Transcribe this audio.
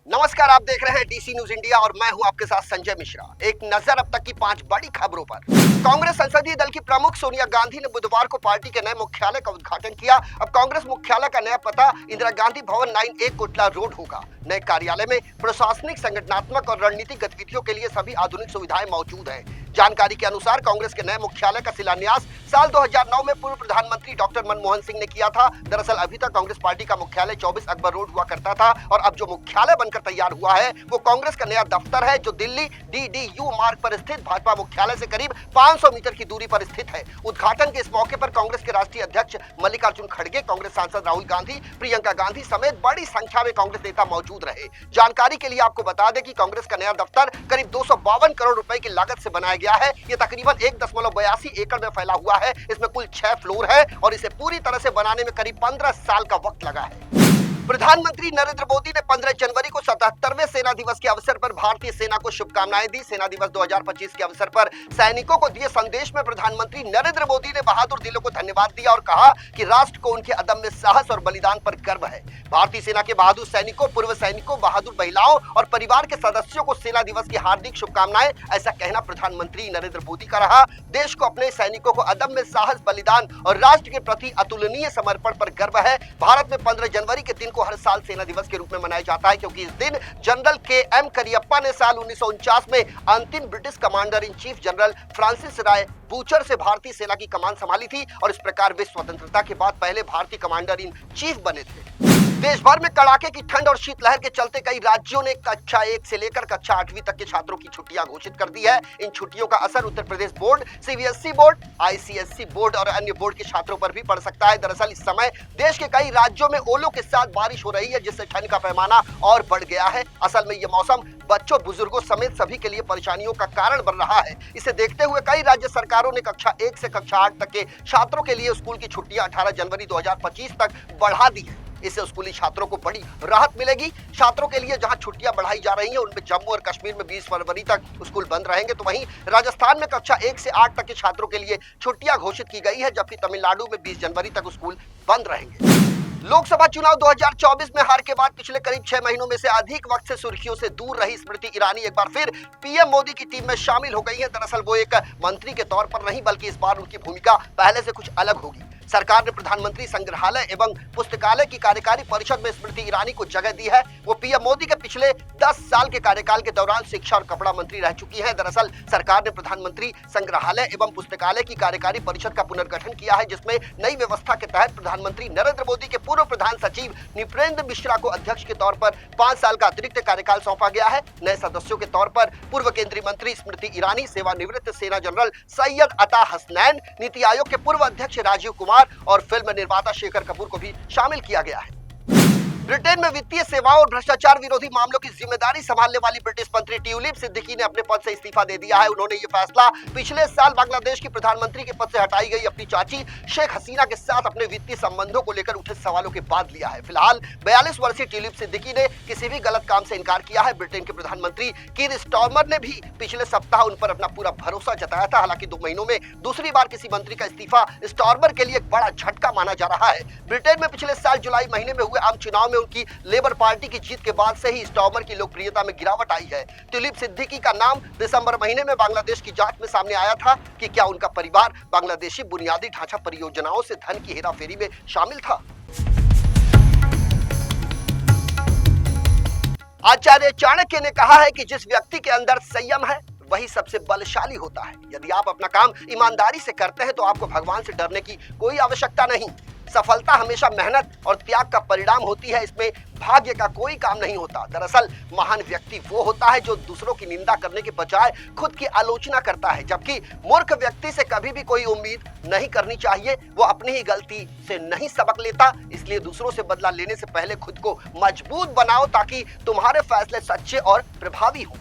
नमस्कार, आप देख रहे हैं डीसी न्यूज इंडिया और मैं हूं आपके साथ संजय मिश्रा। एक नजर अब तक की 5 बड़ी खबरों पर। कांग्रेस संसदीय दल की प्रमुख सोनिया गांधी ने बुधवार को पार्टी के नए मुख्यालय का उद्घाटन किया। अब कांग्रेस मुख्यालय का नया पता इंदिरा गांधी भवन 9A कोटला रोड होगा। नए कार्यालय में प्रशासनिक, संगठनात्मक और रणनीतिक गतिविधियों के लिए सभी आधुनिक सुविधाएं मौजूद हैं। जानकारी के अनुसार कांग्रेस के नए मुख्यालय का शिलान्यास साल 2009 में पूर्व प्रधानमंत्री डॉक्टर मनमोहन सिंह ने किया था। दरअसल अभी तक कांग्रेस पार्टी का मुख्यालय 24 अकबर रोड हुआ करता था और अब जो मुख्यालय बनकर तैयार हुआ है वो कांग्रेस का नया दफ्तर है, जो दिल्ली DDU मार्ग पर स्थित भाजपा मुख्यालय से करीब 500 मीटर की दूरी पर स्थित है। उद्घाटन के इस मौके पर कांग्रेस के राष्ट्रीय अध्यक्ष मल्लिकार्जुन खड़गे, कांग्रेस सांसद राहुल गांधी, प्रियंका गांधी समेत बड़ी संख्या में कांग्रेस नेता मौजूद रहे। जानकारी के लिए आपको बता दें कि कांग्रेस का नया दफ्तर करीब 252 करोड़ रुपए की लागत से बनाया गया है। ये तकरीबन 1.82 एकड़ में फैला हुआ है। इसमें कुल 6 फ्लोर है और इसे पूरी तरह से बनाने में करीब 15 साल का वक्त लगा है। प्रधानमंत्री नरेंद्र मोदी ने 15 जनवरी को 77वें सेना दिवस के अवसर पर भारतीय सेना को शुभकामनाएं दी। सेना दिवस 2025 के अवसर पर सैनिकों को दिए संदेश में प्रधानमंत्री नरेंद्र मोदी ने बहादुर दिलों को धन्यवाद दिया और कहा कि राष्ट्र को उनके अदम्य साहस और बलिदान पर गर्व है। भारतीय सेना के बहादुर सैनिकों, पूर्व सैनिकों, बहादुर महिलाओं और परिवार के सदस्यों को सेना दिवस की हार्दिक शुभकामनाएं। ऐसा कहना प्रधानमंत्री नरेंद्र मोदी का रहा। देश को अपने सैनिकों को अदम्य साहस, बलिदान और राष्ट्र के प्रति अतुलनीय समर्पण पर गर्व है। भारत में 15 जनवरी के दिन को हर साल सेना दिवस के रूप में मनाया जाता है, क्योंकि इस दिन जनरल KM करियप्पा ने साल 1949 में अंतिम British commander in chief general Francis Roy Bucher से भारतीय सेना की कमान संभाली थी और इस प्रकार वे स्वतंत्रता के बाद पहले भारतीय कमांडर इन चीफ बने थे। देश भर में कड़ाके की ठंड और शीतलहर के चलते कई राज्यों ने कक्षा 1 से लेकर कक्षा 8वीं तक के छात्रों की छुट्टियां घोषित कर दी है। इन छुट्टियों का असर Uttar Pradesh board, CBSE board, ICSE board और अन्य बोर्ड के छात्रों पर भी पड़ सकता है। दरअसल इस समय देश के कई राज्यों में ओलों के साथ बारिश हो रही है, जिससे ठंड का पैमाना और बढ़ गया है। असल में ये मौसम बच्चों, बुजुर्गों समेत सभी के लिए परेशानियों का कारण बन रहा है। इसे देखते हुए कई राज्य सरकारों ने कक्षा 1 से कक्षा 8 तक के छात्रों के लिए स्कूल की छुट्टियां 18 जनवरी 2025 तक बढ़ा दी है। इससे स्कूली छात्रों को बड़ी राहत मिलेगी। छात्रों के लिए जहां छुट्टियां बढ़ाई जा रही हैं, उनमें जम्मू और कश्मीर में 20 फरवरी तक स्कूल बंद रहेंगे, तो वहीं राजस्थान में कक्षा 1 से 8 तक के छात्रों के लिए छुट्टियां घोषित की गई है, जबकि तमिलनाडु में 20 जनवरी तक स्कूल बंद रहेंगे। लोकसभा चुनाव 2024 में हार के बाद पिछले करीब 6 महीनों में से अधिक वक्त से सुर्खियों से दूर रही स्मृति ईरानी एक बार फिर PM मोदी की टीम में शामिल हो गई है। दरअसल वो एक मंत्री के तौर पर नहीं, बल्कि इस बार उनकी भूमिका पहले से कुछ अलग होगी। सरकार ने प्रधानमंत्री संग्रहालय एवं पुस्तकालय की कार्यकारी परिषद में स्मृति ईरानी को जगह दी है। वो PM मोदी के पिछले 10 साल के कार्यकाल के दौरान शिक्षा और कपड़ा मंत्री रह चुकी हैं। दरअसल सरकार ने प्रधानमंत्री संग्रहालय एवं पुस्तकालय की कार्यकारी परिषद का पुनर्गठन किया है, जिसमें नई व्यवस्था के तहत प्रधानमंत्री नरेंद्र मोदी के पूर्व प्रधान सचिव नृपेंद्र मिश्रा को अध्यक्ष के तौर पर 5 साल का अतिरिक्त कार्यकाल सौंपा गया है। नए सदस्यों के तौर पर पूर्व केंद्रीय मंत्री स्मृति ईरानी, सेवानिवृत्त सेना जनरल सैयद अता हसनैन, नीति आयोग के पूर्व अध्यक्ष राजीव कुमार और फिल्म निर्माता शेखर कपूर को भी शामिल किया गया है। ब्रिटेन में वित्तीय सेवाओं और भ्रष्टाचार विरोधी मामलों की जिम्मेदारी संभालने वाली ब्रिटिश मंत्री ट्यूलिप सिद्दीकी ने अपने पद से इस्तीफा दे दिया है। उन्होंने ये फैसला पिछले साल बांग्लादेश की प्रधानमंत्री के पद से हटाई गई अपनी चाची शेख हसीना के साथ अपने वित्तीय संबंधों को लेकर उठे सवालों के बाद लिया है। फिलहाल 42 वर्षीय ट्यूलिप सिद्दीकी ने किसी भी गलत काम से इनकार किया है। ब्रिटेन के प्रधानमंत्री कीर स्टारमर ने भी पिछले सप्ताह उन पर अपना पूरा भरोसा जताया था। हालांकि 2 महीनों में दूसरी बार किसी मंत्री का इस्तीफा स्टारमर के लिए एक बड़ा झटका माना जा रहा है। ब्रिटेन में पिछले साल जुलाई महीने में हुए आम चुनाव में उनकी लेबर पार्टी की जीत के बाद से ही स्टारमर की लोकप्रियता में गिरावट आई है। ट्यूलिप सिद्दीकी का नाम दिसंबर महीने में बांग्लादेश की जांच में सामने आया था कि क्या उनका परिवार बांग्लादेशी बुनियादी ढांचा परियोजनाओं से धन की हेराफेरी में शामिल था। आचार्य चाणक्य ने कहा है कि जिस व्यक्ति के अंदर संयम है वही सबसे बलशाली होता है। यदि आप अपना काम ईमानदारी से करते हैं तो आपको भगवान से डरने की कोई आवश्यकता नहीं। सफलता हमेशा मेहनत और त्याग का परिणाम होती है, इसमें भाग्य का कोई काम नहीं होता। दरअसल महान व्यक्ति वो होता है जो दूसरों की निंदा करने के बजाय खुद की आलोचना करता है, जबकि मूर्ख व्यक्ति से कभी भी कोई उम्मीद नहीं करनी चाहिए। वो अपनी ही गलती से नहीं सबक लेता। इसलिए दूसरों से बदला लेने से पहले खुद को मजबूत बनाओ ताकि तुम्हारे फैसले सच्चे और प्रभावी हों।